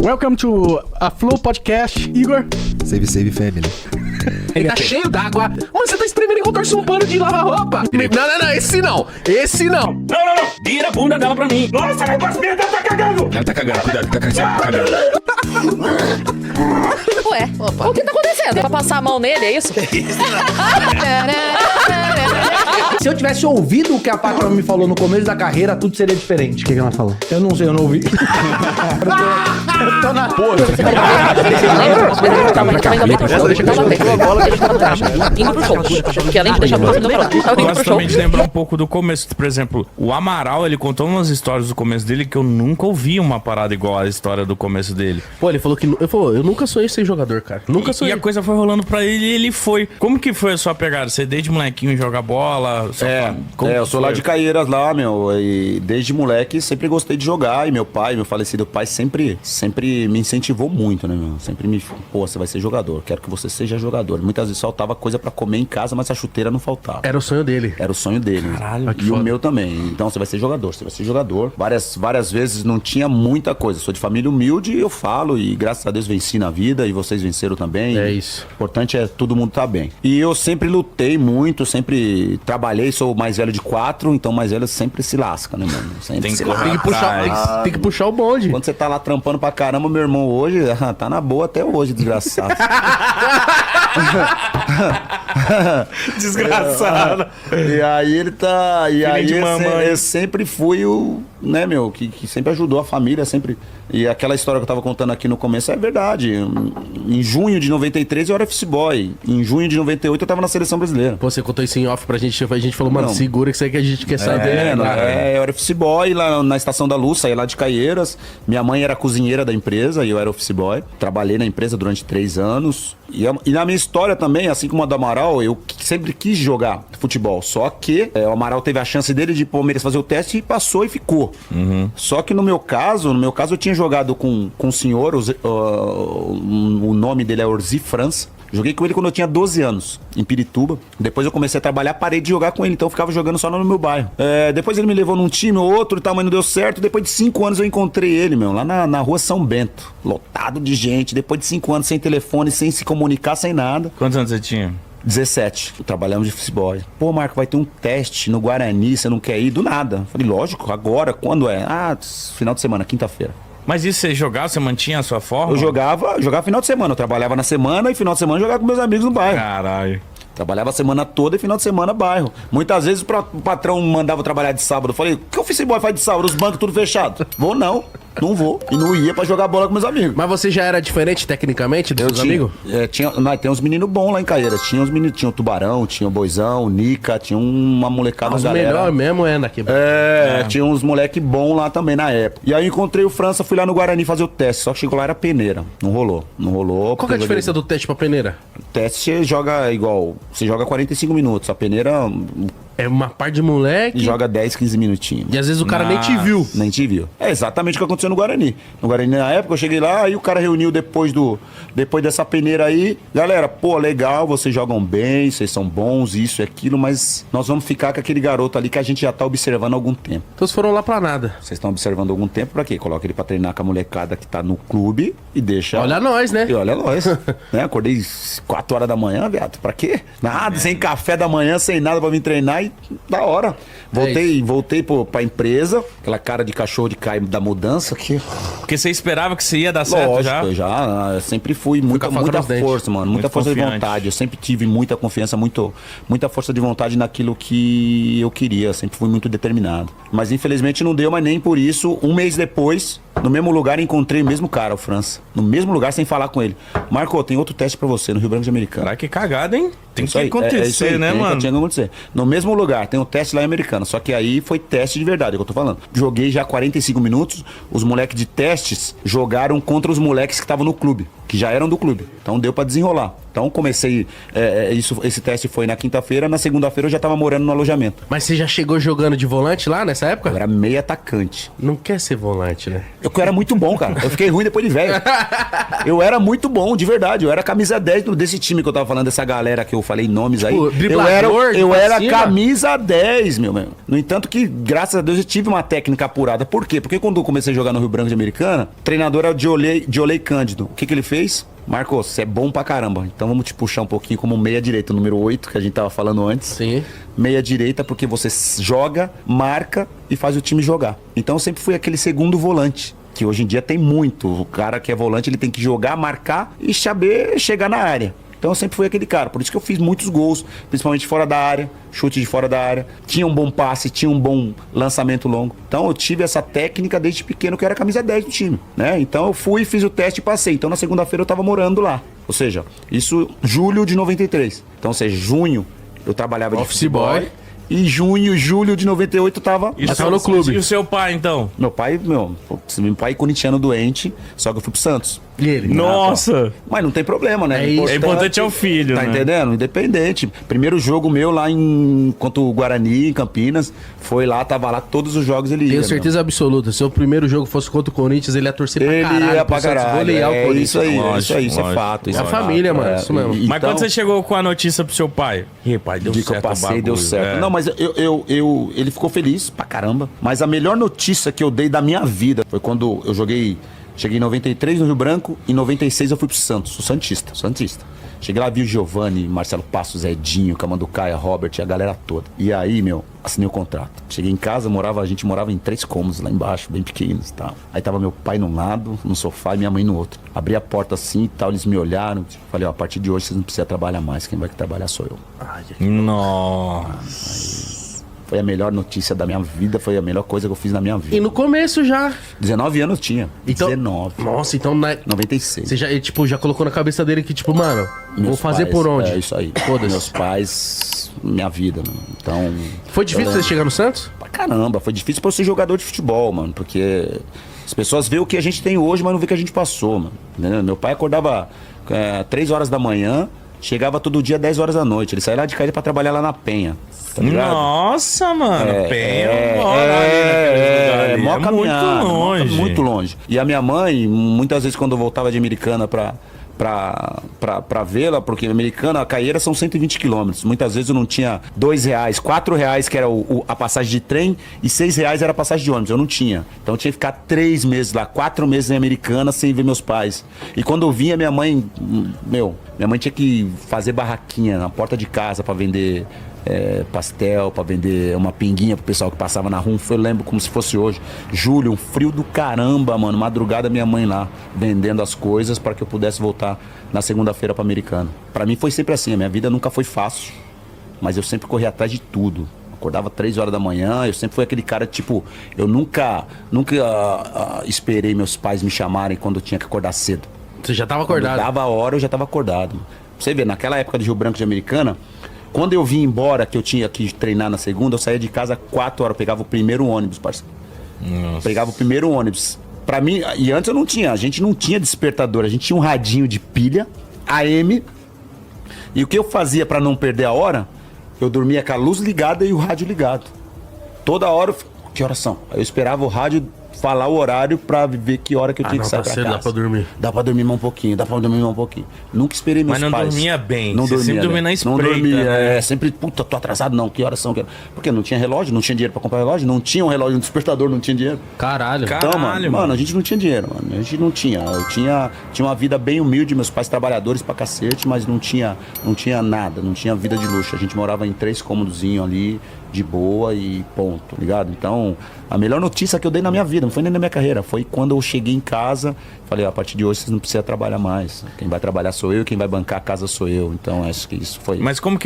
Welcome to a Flow Podcast, Igor. Save family. Ele tá cheio d'água. Mano, você tá espremendo igual torce um pano de lavar roupa. Não, esse não. Esse não. Não. Vira a bunda dela pra mim. Nossa, a negócio dela tá cagando. Ela tá cagando, cuidado, tá cagando. Ué, o que tá acontecendo? Pra passar a mão nele, é isso? Se eu tivesse ouvido o que a Pátria me falou no começo da carreira, tudo seria diferente. O que ela falou? Eu não sei, eu não ouvi. Eu tô na porra. Indo pro show. Porque além de deixar o próximo Mas também te lembra um pouco do começo. Por exemplo, o Amaral, ele contou umas histórias do começo dele que eu nunca ouvi uma parada igual a história do começo dele. Pô, ele falou que... Eu nunca sonhei ser jogador, cara. Nunca E sonhei. a coisa foi rolando pra ele e ele foi. Como que foi a sua pegada? Você desde molequinho joga bola? Eu sou lá de Caieiras lá, meu, e desde moleque sempre gostei de jogar, e meu falecido pai, sempre me incentivou muito, né, meu? Sempre pô, você vai ser jogador, quero que você seja jogador. Muitas vezes faltava coisa pra comer em casa, mas a chuteira não faltava. Era o sonho dele. Era o sonho dele. Caralho, e o meu também. Então você vai ser jogador, você vai ser jogador. Várias vezes não tinha muita coisa. Sou de família humilde, eu falo, e graças a Deus venci na vida, e vocês venceram também. É isso. O importante é todo mundo estar bem. E eu sempre lutei muito, sempre trabalhei, sou o mais velho de 4, então o mais velho sempre se lasca, né, mano? Sempre Tem que se correr lasca. Tem que puxar o bonde. Quando você tá lá trampando pra caramba, meu irmão hoje, tá na boa até hoje, desgraçado. Desgraçado. E aí ele tá. E aí de mamãe. eu sempre fui o. Né, meu, que sempre ajudou a família, sempre. E aquela história que eu tava contando aqui no começo é verdade. Em junho de 93 eu era office boy. Em junho de 98 eu tava na seleção brasileira. Pô, você contou isso em off pra gente. A gente falou, mano, Não. segura que isso aí que a gente quer saber. Eu era office boy lá na Estação da Luz, saí lá de Caieiras. Minha mãe era cozinheira da empresa e eu era office boy. Trabalhei na empresa durante 3 anos. E na minha história também, assim como a do Amaral, eu sempre quis jogar futebol. Só que o Amaral teve a chance dele de Palmeiras fazer o teste e passou e ficou. Só que no meu caso eu tinha jogado com um senhor, o nome dele é Orzi França. Joguei com ele quando eu tinha 12 anos, em Pirituba. Depois eu comecei a trabalhar, parei de jogar com ele, então eu ficava jogando só no meu bairro. Depois ele me levou num time ou outro e tal, mas não deu certo. Depois de 5 anos eu encontrei ele, meu, lá na rua São Bento. Lotado de gente, depois de 5 anos sem telefone, sem se comunicar, sem nada. Quantos anos você tinha? 17, trabalhamos de futebol. Pô, Marco, vai ter um teste no Guarani, você não quer ir? Do nada. Falei, lógico, agora, quando é? Final de semana, quinta-feira. Mas isso você jogava, você mantinha a sua forma? Eu jogava final de semana, eu trabalhava na semana e final de semana eu jogava com meus amigos no bairro. Caralho. Trabalhava a semana toda e final de semana bairro. Muitas vezes o patrão mandava eu trabalhar de sábado. Eu falei, o que o office boy faz de sábado? Os bancos tudo fechado. Vou não vou. E não ia pra jogar bola com meus amigos. Mas você já era diferente tecnicamente dos seus amigos? Tem uns meninos bons lá em Caieiras. Tinha o Tubarão, tinha o Boizão, o Nica, tinha uma molecada, Os galera. melhor mesmo é naquele. Tinha uns moleque bom lá também na época. E aí eu encontrei o França, fui lá no Guarani fazer o teste. Só que chegou lá, era peneira. Não rolou. Qual que é a diferença do teste pra peneira? O teste você joga igual. Você joga 45 minutos. A peneira É uma parte de moleque. joga 10, 15 minutinhos. E às vezes o cara nem te viu. Nem te viu. É exatamente o que aconteceu no Guarani. No Guarani, na época, eu cheguei lá, aí o cara reuniu depois dessa peneira aí. Galera, pô, legal, vocês jogam bem, vocês são bons, isso e aquilo, mas nós vamos ficar com aquele garoto ali que a gente já tá observando há algum tempo. Então vocês foram lá pra nada. Vocês estão observando há algum tempo, pra quê? Coloca ele pra treinar com a molecada que tá no clube e deixa... Olha nós, né? E olha nós. Né? Acordei 4 horas da manhã, viado. Pra quê? Nada, sem café da manhã, sem nada pra vir treinar e da hora. Voltei pra empresa, aquela cara de cachorro de caio da mudança que... Porque você esperava que você ia dar certo. Lógico, já? eu já sempre fui muita força, mano. Muita força confiante. de vontade. Eu sempre tive muita confiança, muita força de vontade naquilo que eu queria. Sempre fui muito determinado. Mas infelizmente não deu, mas nem por isso. Um mês depois, no mesmo lugar, encontrei o mesmo cara, o França. No mesmo lugar, sem falar com ele. Marco, tem outro teste pra você no Rio Branco de Americana. Caraca, que cagada, hein? Tem Isso que aí, acontecer, isso aí, né, tem mano? Tinha que acontecer. No mesmo lugar, tem um teste lá em Americana. Só que aí foi teste de verdade, é o que eu tô falando. Joguei já 45 minutos, os moleques de testes jogaram contra os moleques que estavam no clube, que já eram do clube. Então deu pra desenrolar. Então comecei, esse teste foi na quinta-feira, na segunda-feira eu já tava morando no alojamento. Mas você já chegou jogando de volante lá nessa época? Eu era meio atacante. Não quer ser volante, né? Eu era muito bom, cara. Eu fiquei ruim depois de velho. Eu era muito bom, de verdade. Eu era camisa 10 desse time que eu tava falando, dessa galera que eu falei nomes aí. Driblador, Eu era cima? camisa 10, meu. No entanto que, graças a Deus, eu tive uma técnica apurada. Por quê? Porque quando eu comecei a jogar no Rio Branco de Americana, o treinador era o Diolei Cândido. O que ele fez? Marcos, você é bom pra caramba. Então vamos te puxar um pouquinho como meia direita, número 8, que a gente tava falando antes. Sim. Meia direita porque você joga, marca e faz o time jogar. Então eu sempre fui aquele segundo volante, que hoje em dia tem muito. O cara que é volante, ele tem que jogar, marcar e saber chegar na área. Então eu sempre fui aquele cara, por isso que eu fiz muitos gols, principalmente fora da área, chute de fora da área. Tinha um bom passe, tinha um bom lançamento longo. Então eu tive essa técnica desde pequeno, que eu era camisa 10 do time, né? Então eu fui, fiz o teste e passei. Então na segunda-feira eu tava morando lá. Ou seja, isso julho de 93. Então, ou seja, junho eu trabalhava de Office boy. E julho de 98 eu tava... E tava no clube. E o seu pai, então? Meu pai corintiano doente, só que eu fui pro Santos. E ele? Nossa! Mas não tem problema, né? É isso. É importante é o filho, Tá né? entendendo? Independente. Primeiro jogo meu lá contra o Guarani, em Campinas, foi lá, tava lá, todos os jogos ele ia. Tenho certeza absoluta. Se o primeiro jogo fosse contra o Corinthians, ele ia torcer pra Ele caralho. ia pra pro Santos caralho. golear o É Corinthians. isso aí, Lógico, isso é lógico. fato. Isso É a família, mano, isso mesmo. Mas então, quando você chegou com a notícia pro seu pai? Ih, pai, deu de que certo eu o passei, bagulho, deu certo. é. Não, mas ele ficou feliz pra caramba. Mas a melhor notícia que eu dei da minha vida foi quando eu cheguei em 93 no Rio Branco, em 96 eu fui pro Santos, o Santista. Cheguei lá, vi o Giovanni, Marcelo Passos, Edinho, Camanducaia, Robert, a galera toda. E aí, meu, assinei o contrato. Cheguei em casa, a gente morava em 3 cômodos lá embaixo, bem pequenos e tal. Aí tava meu pai num lado, no sofá, e minha mãe no outro. Abri a porta assim e tal, eles me olharam. Falei, ó, a partir de hoje vocês não precisam trabalhar mais, quem vai trabalhar sou eu. Nossa. Foi a melhor notícia da minha vida, foi a melhor coisa que eu fiz na minha vida. E no começo já. 19 anos eu tinha. Então, 19. Nossa, então 96. você já, tipo, já colocou na cabeça dele que, tipo, mano, vou Meus fazer pais, por onde? É isso aí. Foda-se. Meus pais, minha vida, mano. Então. Foi difícil você chegar no Santos? Pra caramba, foi difícil pra eu ser jogador de futebol, mano. Porque as pessoas veem o que a gente tem hoje, mas não vê o que a gente passou, mano. Entendeu? Meu pai acordava 3 horas da manhã, chegava todo dia 10 horas da noite. Ele saía lá de casa pra trabalhar lá na Penha. Tá ligado? Nossa, mano. Mó muito caminhada, longe. muito longe. E a minha mãe, muitas vezes quando eu voltava de Americana pra vê-la, porque Americana, a Caieira são 120 quilômetros. Muitas vezes eu não tinha R$2, R$4, que era a passagem de trem, e R$6 era a passagem de ônibus. Eu não tinha. Então eu tinha que ficar 3 meses lá, 4 meses em Americana sem ver meus pais. E quando eu vinha, minha mãe tinha que fazer barraquinha na porta de casa pra vender pastel, pra vender uma pinguinha pro pessoal que passava na rua. Eu lembro como se fosse hoje. Julho, um frio do caramba, mano. Madrugada, minha mãe lá vendendo as coisas para que eu pudesse voltar na segunda-feira pra Americana. Pra mim foi sempre assim, a minha vida nunca foi fácil, mas eu sempre corri atrás de tudo. Acordava 3 horas da manhã, eu sempre fui aquele cara, tipo, eu nunca esperei meus pais me chamarem quando eu tinha que acordar cedo. Você já tava Quando acordado? dava a hora, eu já tava acordado. Pra você ver, naquela época de Rio Branco de Americana, quando eu vim embora, que eu tinha que treinar na segunda, eu saía de casa 4 horas, eu pegava o primeiro ônibus, parceiro. Pegava o primeiro ônibus. Pra mim, e antes eu não tinha, a gente não tinha despertador, a gente tinha um radinho de pilha, AM, e o que eu fazia pra não perder a hora, eu dormia com a luz ligada e o rádio ligado. Toda hora, que horas são? Aí eu esperava o rádio falar o horário pra ver que hora que eu tinha que sair pra casa. Dá pra dormir. Dá pra dormir mais um pouquinho, Nunca esperei meus Mas não pais. dormia bem, Não você dormia sempre dormia bem. na Não espreita, dormia, né? sempre, puta, tô atrasado, não, que horas são? Porque não tinha relógio, não tinha dinheiro pra comprar relógio, não tinha um relógio, um despertador, não tinha dinheiro. Caralho. Cara, Então, Caralho, mano, a gente não tinha dinheiro, mano. A gente não tinha. Eu tinha uma vida bem humilde, meus pais trabalhadores pra cacete, mas não tinha nada, não tinha vida de luxo. A gente morava em 3 cômodozinhos ali, de boa e ponto, ligado? Então, a melhor notícia que eu dei na minha vida, não foi nem na minha carreira, foi quando eu cheguei em casa, falei, a partir de hoje vocês não precisam trabalhar mais. Quem vai trabalhar sou eu, quem vai bancar a casa sou eu. Então, acho que isso foi... Mas como que